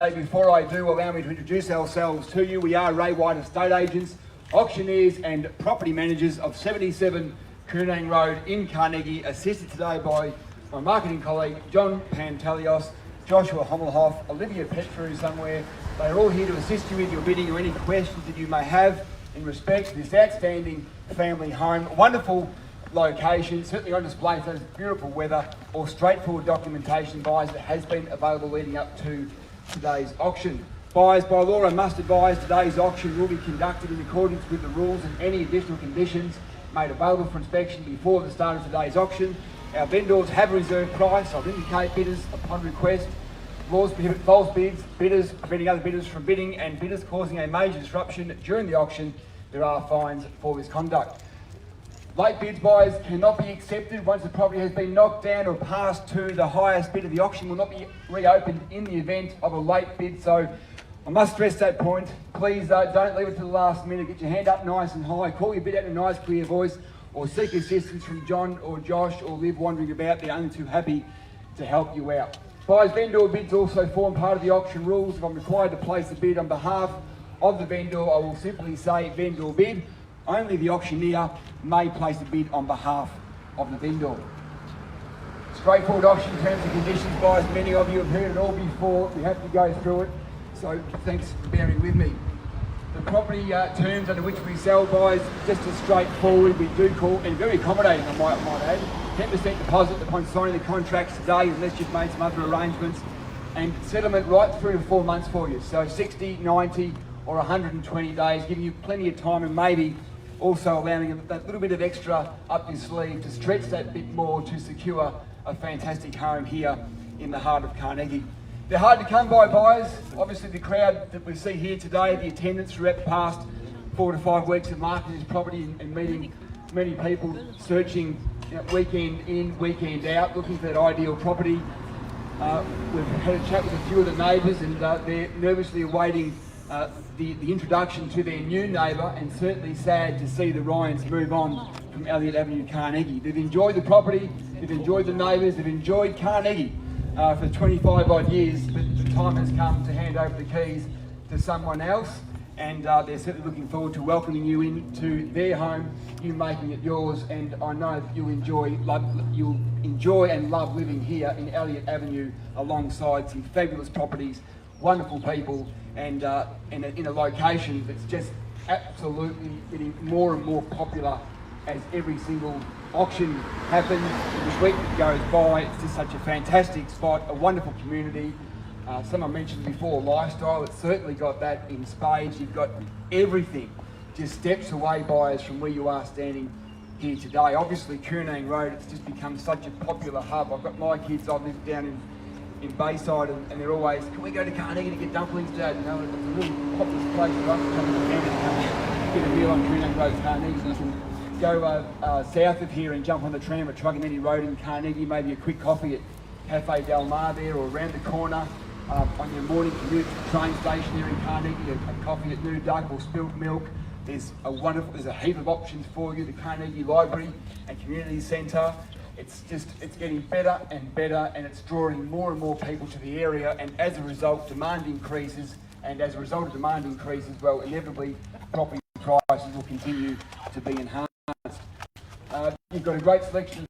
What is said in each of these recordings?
Before I do, allow me to introduce ourselves to you. We are Ray White Estate Agents, auctioneers and property managers of 77 Carnegie Road in Carnegie, assisted today by my marketing colleague John Pantelios, Joshua Hommelhoff, Olivia Petru somewhere. They are all here to assist you with your bidding or any questions that you may have in respect to this outstanding family home. Wonderful location, certainly on display for this beautiful weather or straightforward documentation buyers that has been available leading up to today's auction. Buyers, by law, I must advise today's auction will be conducted in accordance with the rules and any additional conditions made available for inspection before the start of today's auction. Our vendors have a reserve price. I'll indicate bidders upon request. Laws prohibit false bids, bidders preventing other bidders from bidding, and bidders causing a major disruption during the auction. There are fines for this conduct. Late bids, buyers, cannot be accepted once the property has been knocked down or passed to the highest bid of the auction. Will not be reopened in the event of a late bid. So I must stress that point. Please don't leave it to the last minute. Get your hand up nice and high. Call your bid out in a nice, clear voice, or seek assistance from John or Josh or Liv wandering about. They're only too happy to help you out. Buyers, vendor bids also form part of the auction rules. If I'm required to place a bid on behalf of the vendor, I will simply say vendor bid. Only the auctioneer may place a bid on behalf of the vendor. Straightforward auction terms and conditions, buyers. Many of you have heard it all before. We have to go through it, so thanks for bearing with me. The property terms under which we sell, buyers, just as straightforward. We do call, and very accommodating, I might add, 10% deposit upon signing the contracts today, unless you've made some other arrangements, and settlement right through to 4 months for you. So 60, 90 or 120 days, giving you plenty of time, and maybe also allowing that little bit of extra up your sleeve to stretch that bit more to secure a fantastic home here in the heart of Carnegie. They're hard to come by, buyers. Obviously the crowd that we see here today, the attendance throughout the past 4 to 5 weeks of marketing this property and meeting many people searching weekend in, weekend out, looking for that ideal property. We've had a chat with a few of the neighbours, and they're nervously awaiting the introduction to their new neighbour, and certainly sad to see the Ryans move on from Elliott Avenue, Carnegie. They've enjoyed the property, they've enjoyed the neighbours, they've enjoyed Carnegie for 25 odd years, but the time has come to hand over the keys to someone else, and they're certainly looking forward to welcoming you into their home, you making it yours, and I know that you'll enjoy and love living here in Elliott Avenue alongside some fabulous properties, wonderful people, and in a location that's just absolutely getting more and more popular as every single auction happens. This week that goes by, it's just such a fantastic spot, a wonderful community. Someone mentioned before lifestyle, it's certainly got that in spades. You've got everything just steps away, buyers, from where you are standing here today. Obviously Carnegie Road, it's just become such a popular hub. I've got my kids, I live down in Bayside, and they're always, can we go to Carnegie to get dumplings, Dad? You know, it's a really popular place for us to come to family and get a meal on Carnegie Road, Carnegie. You can go south of here and jump on the tram at Truganini Road in Carnegie, maybe a quick coffee at Cafe Del Mar there, or around the corner on your morning commute to the train station here in Carnegie, a coffee at New Duck or Spilt Milk. There's a heap of options for you. The Carnegie Library and Community Centre. It's getting better and better, and it's drawing more and more people to the area, and as a result demand increases, and as a result of demand increases, well, inevitably property prices will continue to be enhanced. You've got a great selection of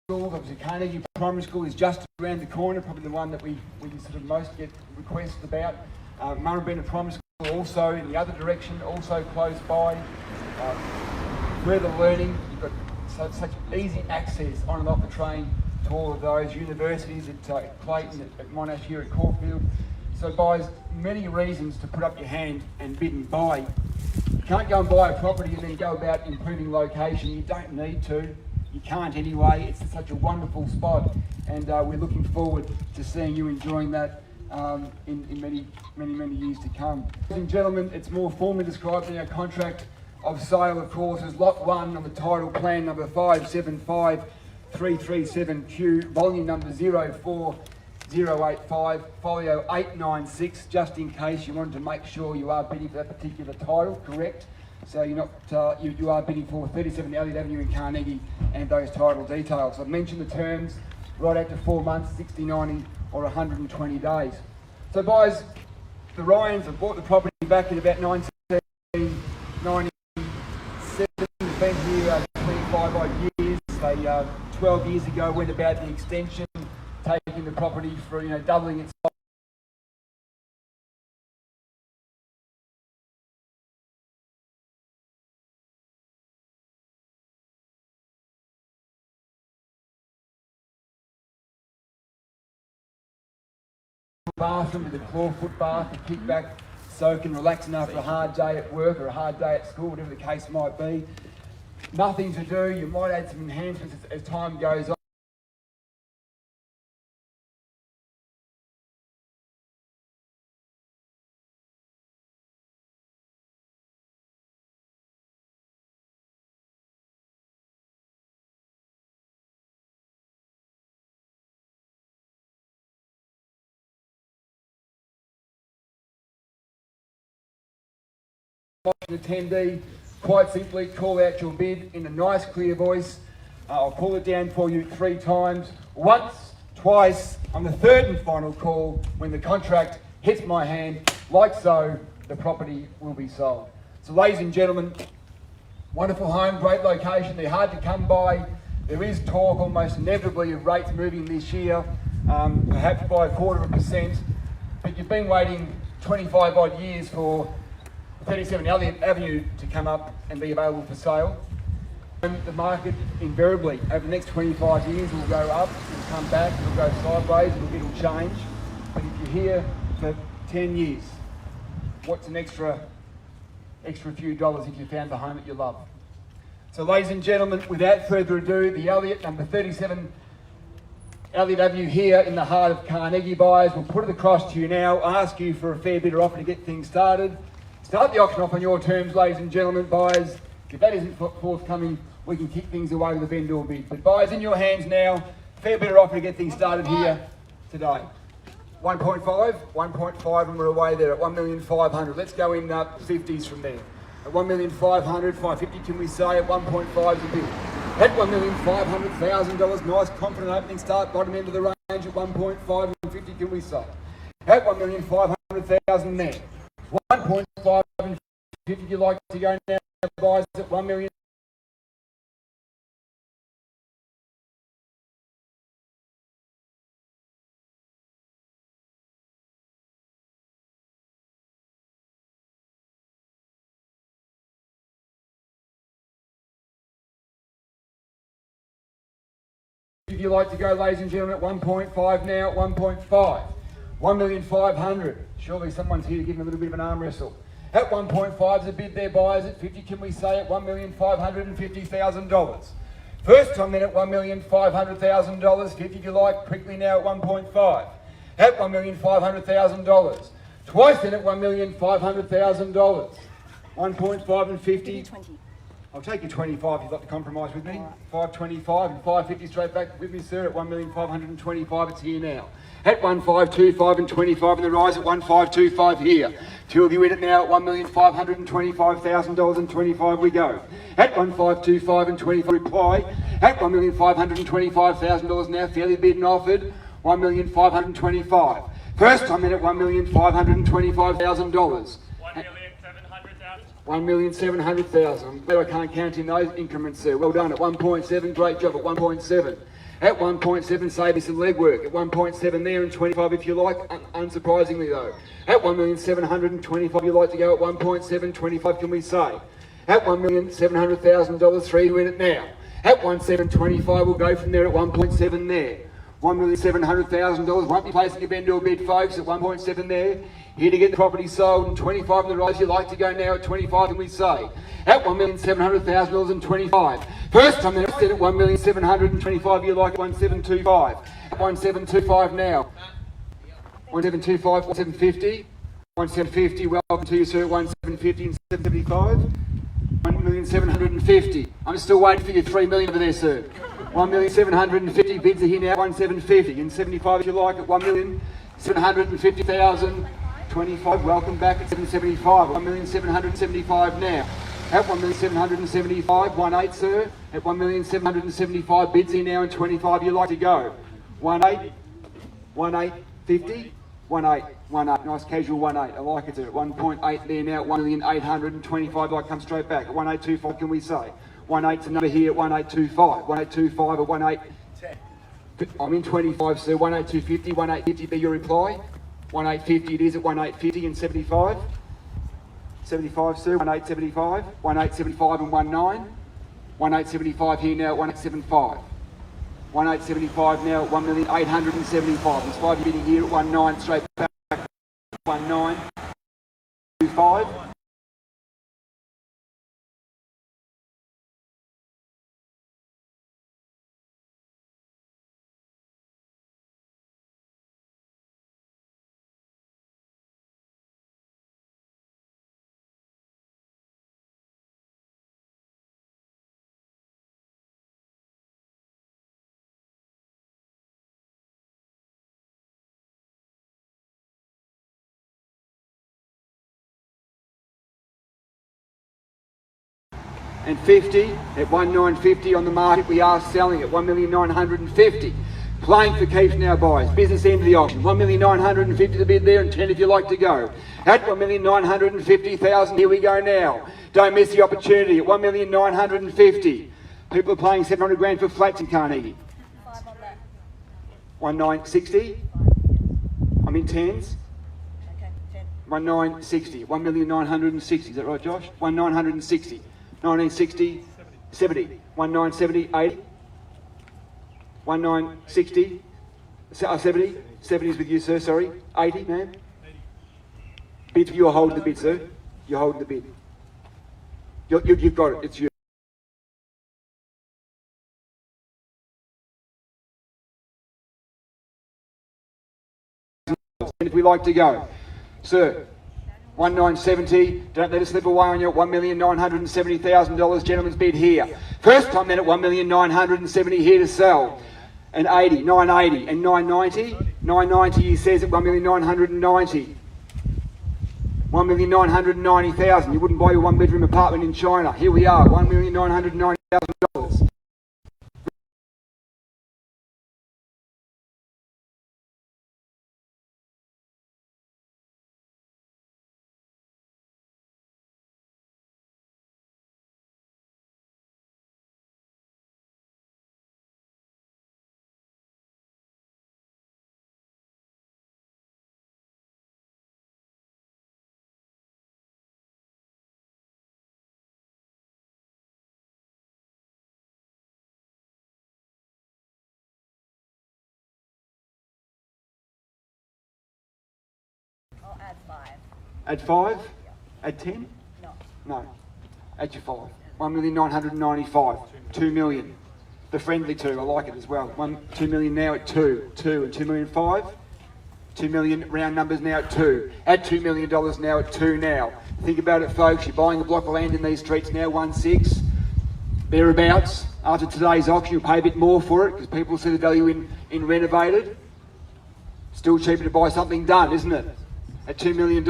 schools. Obviously Carnegie Primary School is just around the corner, probably the one that we sort of most get requests about. Murrabina Primary School also in the other direction, also close by. Further learning, you've got such easy access on and off the train to all of those universities at Clayton, at Monash, here at Caulfield. So buyers, many reasons to put up your hand and bid and buy. You can't go and buy a property and then go about improving location. You don't need to. You can't anyway. It's such a wonderful spot, and we're looking forward to seeing you enjoying that in many years to come. Ladies and gentlemen, it's more formally described in our contract of sale, of course, as Lot 1 on the title plan number 575337Q, volume number 04085, folio 896, just in case you wanted to make sure you are bidding for that particular title, correct? So you're not, you are bidding for 37 Elliott Avenue in Carnegie and those title details. I've mentioned the terms, right out to 4 months, 60, 90 or 120 days. So buyers, the Ryans have bought the property back in about 1997. They've been here 25 odd years. They 12 years ago went about the extension, taking the property for doubling its size. Bathroom with a clawfoot bath to kick back, soak and relaxing after a hard day at work or a hard day at school, whatever the case might be. Nothing to do. You might add some enhancements as time goes on. Attendee, quite simply call out your bid in a nice clear voice. I'll call it down for you 3 times. Once, twice, on the 3rd and final call, when the contract hits my hand, like so, the property will be sold. So ladies and gentlemen, wonderful home, great location. They're hard to come by. There is talk almost inevitably of rates moving this year, perhaps by 0.25%, but you've been waiting 25 odd years for 37 Elliott Avenue to come up and be available for sale. And the market invariably over the next 25 years will go up, it'll come back, it'll go sideways, it'll change. But if you're here for 10 years, what's an extra few dollars if you found the home that you love? So ladies and gentlemen, without further ado, the Elliott, number 37 Elliott Avenue here in the heart of Carnegie. Buyers, we'll put it across to you now, ask you for a fair bit of offer to get things started. Start the auction off on your terms, ladies and gentlemen. Buyers, if that isn't forthcoming, we can kick things away with a vendor bid. But buyers, in your hands now, fair bit of offer to get things started here today. 1.5, 1.5, and we're away there at 1,500,000. Let's go in 50s from there. At 1,500,000, 550 can we say, at 1.5 is a bid. At $1,500,000, nice confident opening start, bottom end of the range at 1.5, 150 can we say. At 1,500,000 there. 1.5 and 50, if you like to go now, buys at 1 million. If you like to go, ladies and gentlemen, at 1.5 now, at 1.5. 1,500,000. Surely someone's here to give them a little bit of an arm wrestle. At 1.5 is a bid there, buyers. At 50, can we say at $1,550,000? First time then at $1,500,000. 50 if you like, quickly now at 1.5. At $1,500,000. Twice then at $1,500,000. 1.5 and 50. I'll take you 25 if you'd like to compromise with me. 525 and 550 straight back with me, sir, at 1,525. It's here now. At 1,525 and 25 and the rise at 1,525 here. 2 of you in it now at $1,525,000 and 25 we go. At 1,525 and 25 reply. At $1,525,000 now, fairly bid and offered. 1,525. First time in at $1,525,000. 1,700,000. But I can't count in those increments, sir. Well done. At 1.7, great job at 1.7. At 1.7, save me some legwork. At 1.7 there and 25 if you like, unsurprisingly though. At 1,725 you like to go at 1.7, 25 can we say. At $1,700,000, 3 win it now. At 1,725 we'll go from there at 1.7 there. $1,700,000, won't be placing a vendor bid folks at 1.7 there. Here to get the property sold and 25 in the rise. You like to go now at 25 and we say. At $1,700,000 and 25. First time then at 1,725 you like at 1,725. At 1,725 now. 1,725, 1,750. 1,750, welcome to you sir at 1,750 and 775. 1,750. I'm still waiting for your 3 million over there sir. 1,750 bids are here now, 1,750 and 75 if you like at 1,750,000. 25, welcome back at 775, 1,775 now. At 1,775, 1.8 sir. At 1,775 bids here now and 25 you like to go. 1.8, 1.850, 1.8, 1.8, nice casual 1.8. I like it at 1.8 there now, 1,825,000. I come straight back. At 1.825, can we say? 1.8's a number here at 1.825. 1.825 at 1.8. I'm in 25, sir. 1.8250, 1.850 be your reply. 1.850 it is at 1.850 and 75. 75, sir. 1.875. 1.875 and 1.9. 1.875 here now at 1.875. 1.875 now at 1,875,000. In spite of bidding here at 1.9 straight back. 1.925. And 50 at 1,950 on the market. We are selling at 1,950,000. Playing for keeps now, boys. Business end of the auction. 1,950,000 to bid there and 10 if you like to go. At 1,950,000, here we go now. Don't miss the opportunity at 1,950,000. People are playing 700 grand for flats in Carnegie. 1,960. I'm in tens. 1,960. 1,960. Is that right, Josh? 1,960. 1960, 70, 1970, 80, 1960, 70, 70 is with you, sir, sorry, 80, ma'am. Bid, you're holding the bid, sir. You're holding the bid. You've got it, it's you. And if we like to go, sir. 1,970, don't let it slip away on you at $1,970,000, gentlemen's bid here. First time then at 1,970,000 here to sell. And 80, 980 and 990. 990 he says at 1,990,000. 1,990,000. You wouldn't buy your one bedroom apartment in China. Here we are, $1,990,000. Add 5. At 5? At 10? No. No. At your 5. 1,995,000. 2 million. The friendly 2, I like it as well. 2 million now at 2. 2 and 2,000,005. 2 million, round numbers now at 2. At $2 million now at 2 now. Think about it, folks. You're buying a block of land in these streets now, 1.6. Thereabouts. After today's auction, you'll pay a bit more for it because people see the value in renovated. Still cheaper to buy something done, isn't it? At $2 million.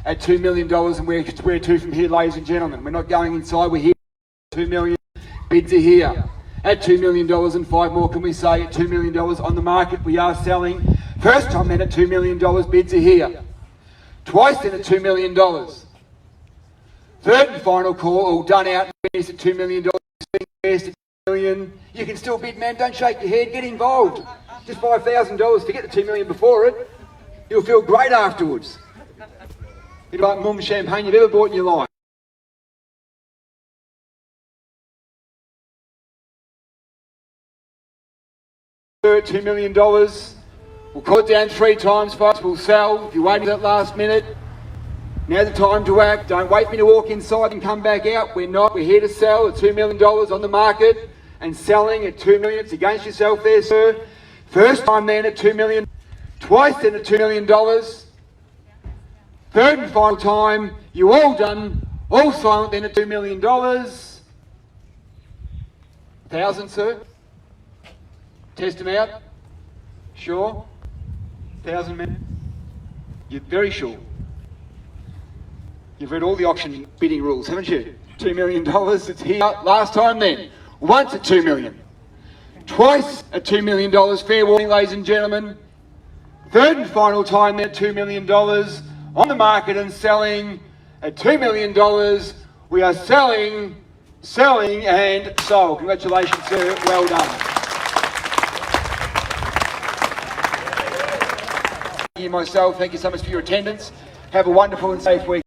At $2 million, and we're two from here, ladies and gentlemen. We're not going inside, we're here. 2 million bids are here. At $2 million and 5 more, can we say, at $2 million on the market, we are selling. First time then at $2 million, bids are here. Twice then at $2 million. Third and final call, all done out, best at $2 million, best at $2 million. You can still bid, man, don't shake your head, get involved. Just $5,000, forget the $2 million before it. You'll feel great afterwards. It's like mum champagne you've ever bought in your life. $2 million. We'll call it down 3 times, folks. We'll sell. If you're waiting at that last minute, now's the time to act. Don't wait for me to walk inside and come back out. We're not. We're here to sell at $2 million on the market and selling at $2 million. It's against yourself there, sir. First time then at $2 million. Twice then at $2 million. Third and final time, you all done, all silent then at $2 million. 1,000, sir? Test them out? Sure? 1,000, man? You're very sure? You've read all the auction bidding rules, haven't you? $2 million, it's here. Last time then, once at $2 million. Twice at $2 million. Fair warning, ladies and gentlemen. Third and final time there, $2 million on the market and selling at $2 million. We are selling, and sold. Congratulations, sir. Well done. Thank you myself. Thank you so much for your attendance. Have a wonderful and safe week.